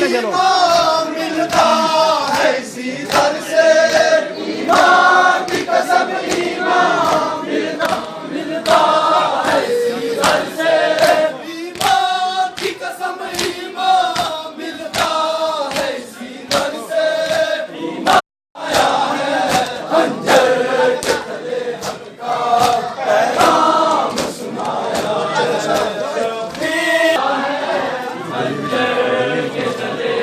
में चलो। मिलता है इसी दर से, ईमान की कसम ईमान मिलता है इसी दर से, ईमान की कसम ईमान मिलता है इसी दर से। ईमान आया है खंजर के तले हक का पैगाम सुनाया है, खंजर के तले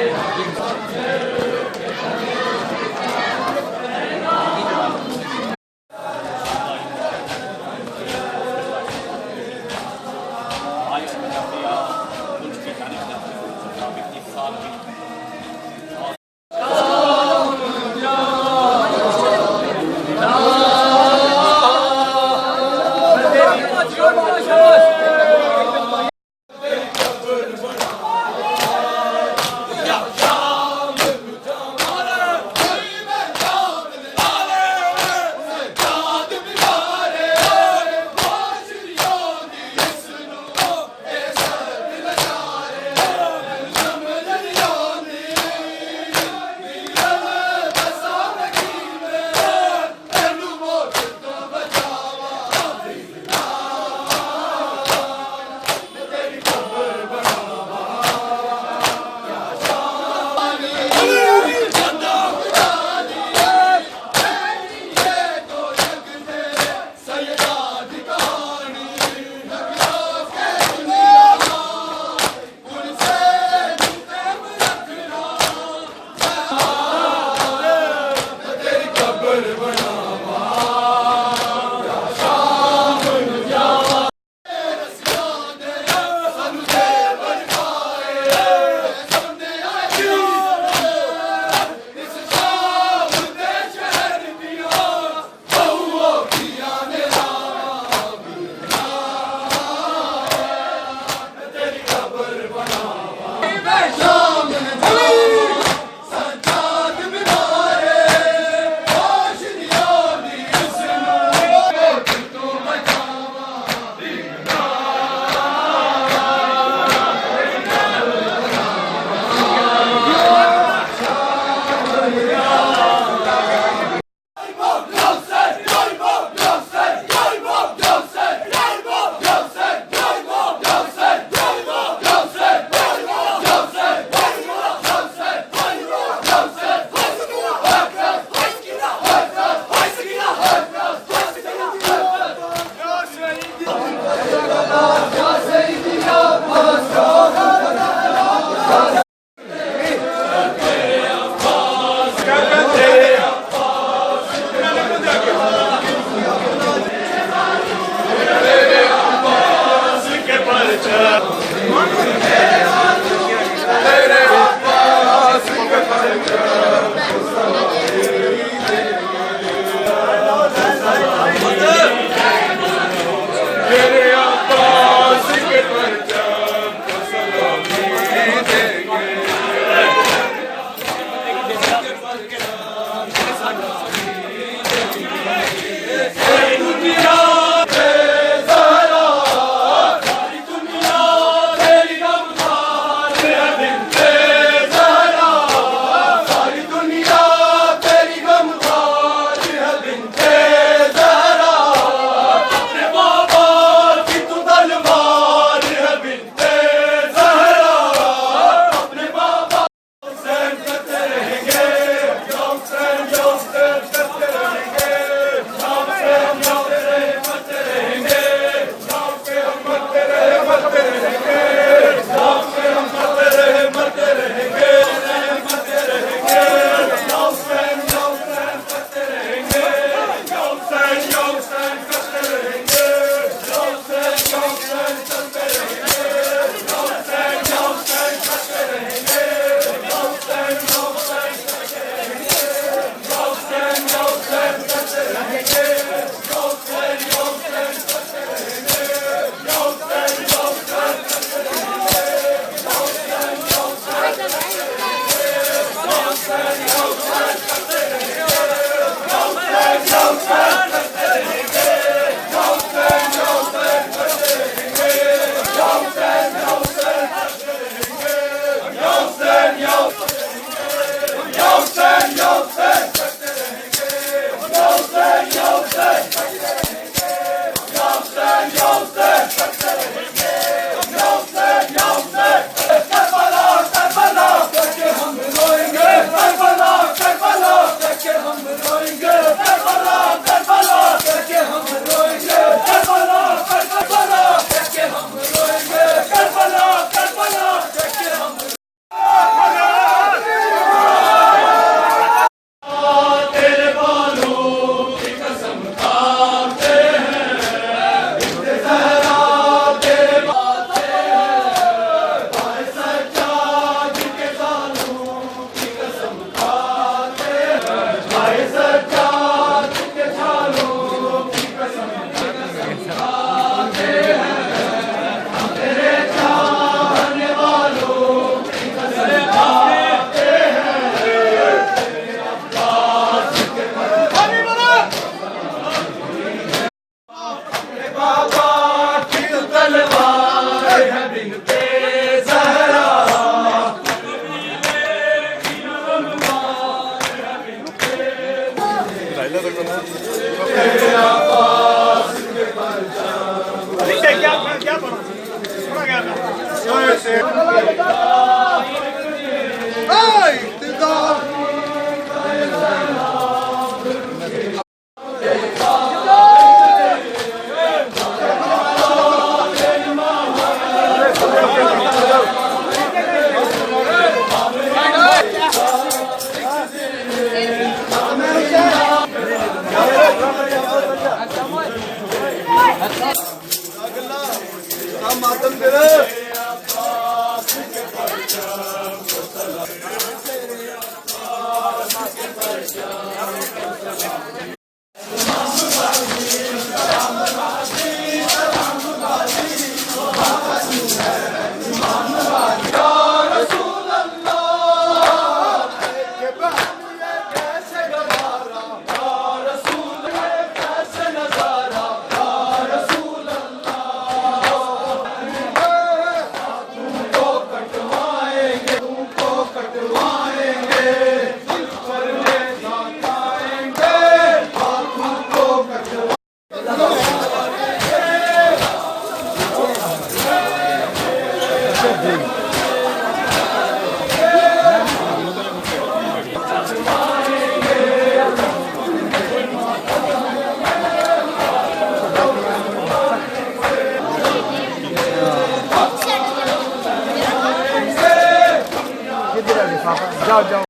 जाओ जाओ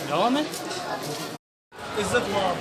Devam et. इज्जत मार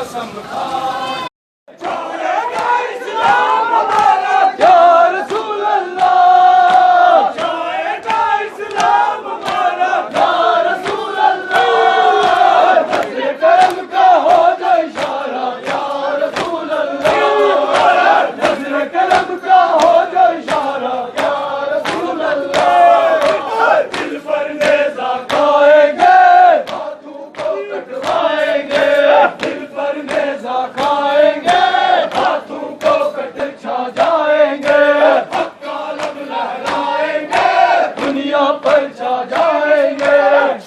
कसम खा जाएगा इस्लाम हमारा या रसूल अल्लाह, जाएगा इस्लाम हमारा या रसूल अल्लाह, नज़्र करम का हो जा इशारा या रसूल अल्लाह, नज़्र करम का हो जा इशारा या रसूल अल्लाह, दिल पर नेज़ा खाएंगे, हाथों को कटवाएंगे, दिल पर नेज़ा खाएंगे, हाथों को कट छा जाएंगे, हक का लब लहराएंगे, दुनिया पर छा जाएंगे,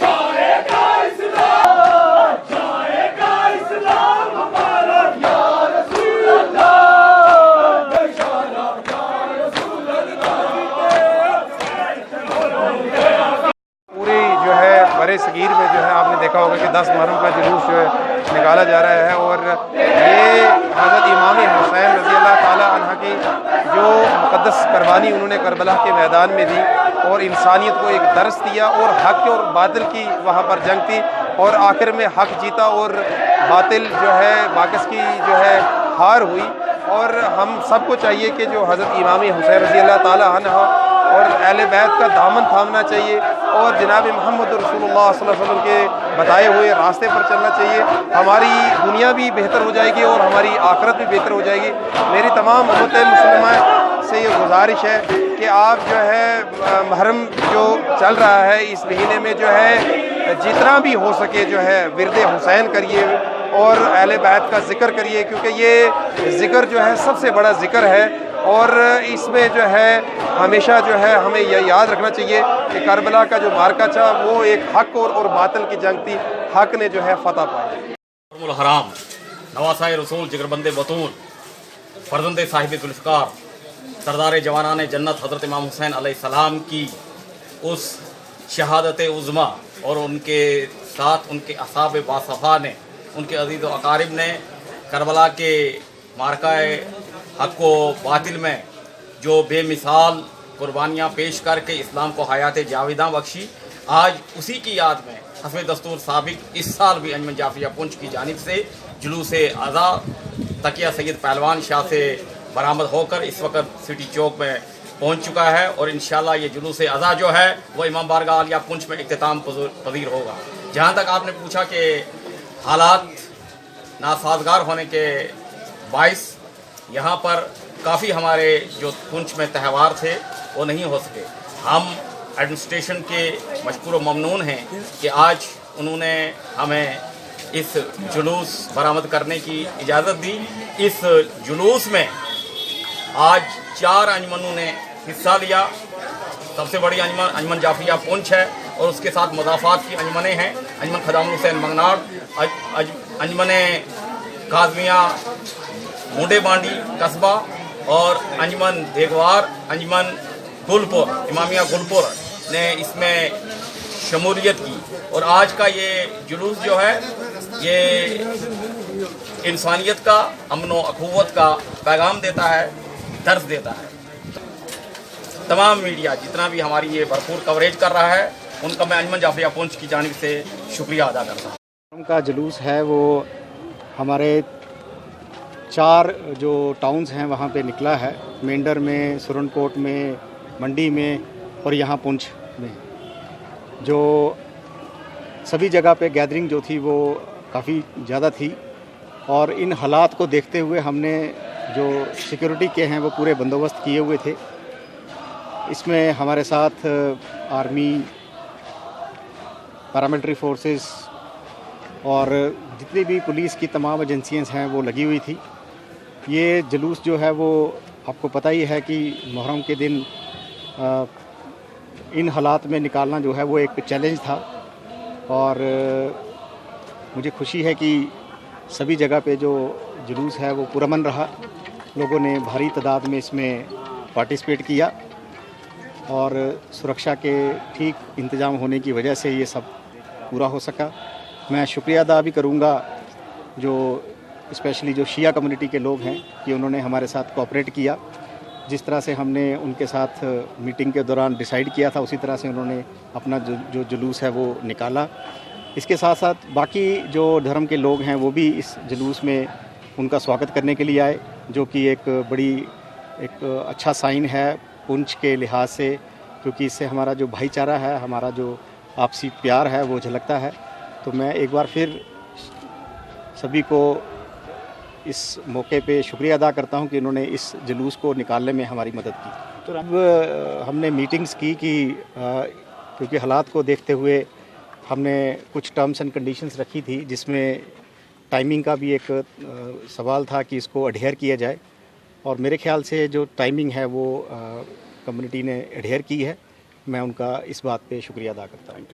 जाएगा इस्लाम, जाएगा इस्लाम हमारा या रसूल अल्लाह, इशारा या रसूल अल्लाह। पूरी जो है बड़े सगीर में जो है आपने देखा होगा कि 10 मुहर्रम का जुलूस जो है निकाला जा रहा है और ये हज़रत इमाम हुसैन रज़ी अल्लाह ताला अन्हा की जो मुक़द्दस कुर्बानी उन्होंने करबला के मैदान में दी और इंसानियत को एक दर्स दिया और हक़ और बातिल की वहाँ पर जंग थी और आखिर में हक़ जीता और बातिल जो है बाकस की जो है हार हुई। और हम सबको चाहिए कि जो हज़रत इमाम हुसैन रज़ी अल्लाह ताला अन्हा और अहले बैत का दामन थामना चाहिए और जनाब मोहम्मद रसूलुल्लाह सल्लल्लाहु अलैहि वसल्लम के बताए हुए रास्ते पर चलना चाहिए। हमारी दुनिया भी बेहतर हो जाएगी और हमारी आखिरत भी बेहतर हो जाएगी। मेरी तमाम उम्मत मुसलमा से ये गुजारिश है कि आप जो है मुहर्रम जो चल रहा है इस महीने में जो है जितना भी हो सके जो है विरद हुसैन करिए और अहले बैत का ज़िक्र करिए, क्योंकि ये ज़िक्र जो है सबसे बड़ा ज़िक्र है और इसमें जो है हमेशा जो है हमें यह याद रखना चाहिए कि करबला का जो मार्का था वो एक हक़ और बातिल की जंग थी। हक़ ने जो है फतह पाई। हराम नवासाए रसूल जिगरबंदे बतूल फर्जंदे साहिब जुल्फ़िकार सरदार जवानान जन्नत हज़रत इमाम हुसैन अलैहिस्सलाम की उस शहादत उज़्मा और उनके साथ उनके असहाब बासफ़ा ने, उनके अज़ीज़ व अकारिब ने करबला के मार्काए हक़ व बातिल में जो बेमिसाल कुर्बानियाँ पेश करके इस्लाम को हयात जाविदा बख्शी, आज उसी की याद में हस्ब दस्तूर साबिक इस साल भी अंजमन जाफिया पुंछ की जानिब से जुलूस अज़ा तकिया सैयद पहलवान शाह से बरामद होकर इस वक्त सिटी चौक में पहुंच चुका है और इंशाल्लाह ये जुलूस अज़ा जो है वो इमाम बारगाह आलिया पुंछ में इख्तिताम पज़ीर होगा। जहाँ तक आपने पूछा कि हालात नासाजगार होने के बाइस यहाँ पर काफ़ी हमारे जो पुंछ में त्यौहार थे वो नहीं हो सके। हम एडमिनिस्ट्रेशन के मशकूर व ममनून हैं कि आज उन्होंने हमें इस जुलूस बरामद करने की इजाज़त दी। इस जुलूस में आज 4 अंजमनों ने हिस्सा लिया। सबसे बड़ी अंजमन जाफिया पुंछ है और उसके साथ मुदाफ़ात की अंजमनें हैं, अंजमन खदामुल हुसैन मंगनाड़, अंजमन काज़मिया मुंडे बांडी कस्बा और अंजमन देगवार, अंजमन गुलपुर इमामिया गुलपुर ने इसमें शमूलियत की। और आज का ये जुलूस जो है ये इंसानियत का, अमन व अखुवत का पैगाम देता है, दर्ज देता है। तमाम मीडिया जितना भी हमारी ये भरपूर कवरेज कर रहा है उनका मैं अंजमन जाफिया पुंछ की जानिब से शुक्रिया अदा करता हूँ। उनका जुलूस है वो हमारे 4 जो टाउन्स हैं वहाँ पे निकला है, मेंढर में, सुरनकोट में, मंडी में और यहाँ पुंछ में। जो सभी जगह पे गैदरिंग जो थी वो काफ़ी ज़्यादा थी और इन हालात को देखते हुए हमने जो सिक्योरिटी के हैं वो पूरे बंदोबस्त किए हुए थे। इसमें हमारे साथ आर्मी, पैरामिलिट्री फोर्सेस और जितनी भी पुलिस की तमाम एजेंसियां हैं वो लगी हुई थी। ये जुलूस जो है वो आपको पता ही है कि मुहर्रम के दिन इन हालात में निकालना जो है वो एक चैलेंज था और मुझे खुशी है कि सभी जगह पे जो जुलूस है वो पुरअमन रहा। लोगों ने भारी तादाद में इसमें पार्टिसिपेट किया और सुरक्षा के ठीक इंतज़ाम होने की वजह से ये सब पूरा हो सका। मैं शुक्रिया अदा भी करूँगा जो स्पेशली जो शिया कम्युनिटी के लोग हैं कि उन्होंने हमारे साथ कोऑपरेट किया। जिस तरह से हमने उनके साथ मीटिंग के दौरान डिसाइड किया था उसी तरह से उन्होंने अपना जो जुलूस है वो निकाला इसके साथ साथ बाकी जो धर्म के लोग हैं वो भी इस जुलूस में उनका स्वागत करने के लिए आए, जो कि एक अच्छा साइन है पुंछ के लिहाज से, क्योंकि इससे हमारा जो भाईचारा है, हमारा जो आपसी प्यार है वो झलकता है। तो मैं एक बार फिर सभी को इस मौके पे शुक्रिया अदा करता हूं कि इन्होंने इस जुलूस को निकालने में हमारी मदद की। तो अब हमने मीटिंग्स की कि क्योंकि हालात को देखते हुए हमने कुछ टर्म्स एंड कंडीशंस रखी थी, जिसमें टाइमिंग का भी एक सवाल था कि इसको अडेयर किया जाए, और मेरे ख्याल से जो टाइमिंग है वो कम्युनिटी ने अडेयर की है। मैं उनका इस बात पे शुक्रिया अदा करता हूँ।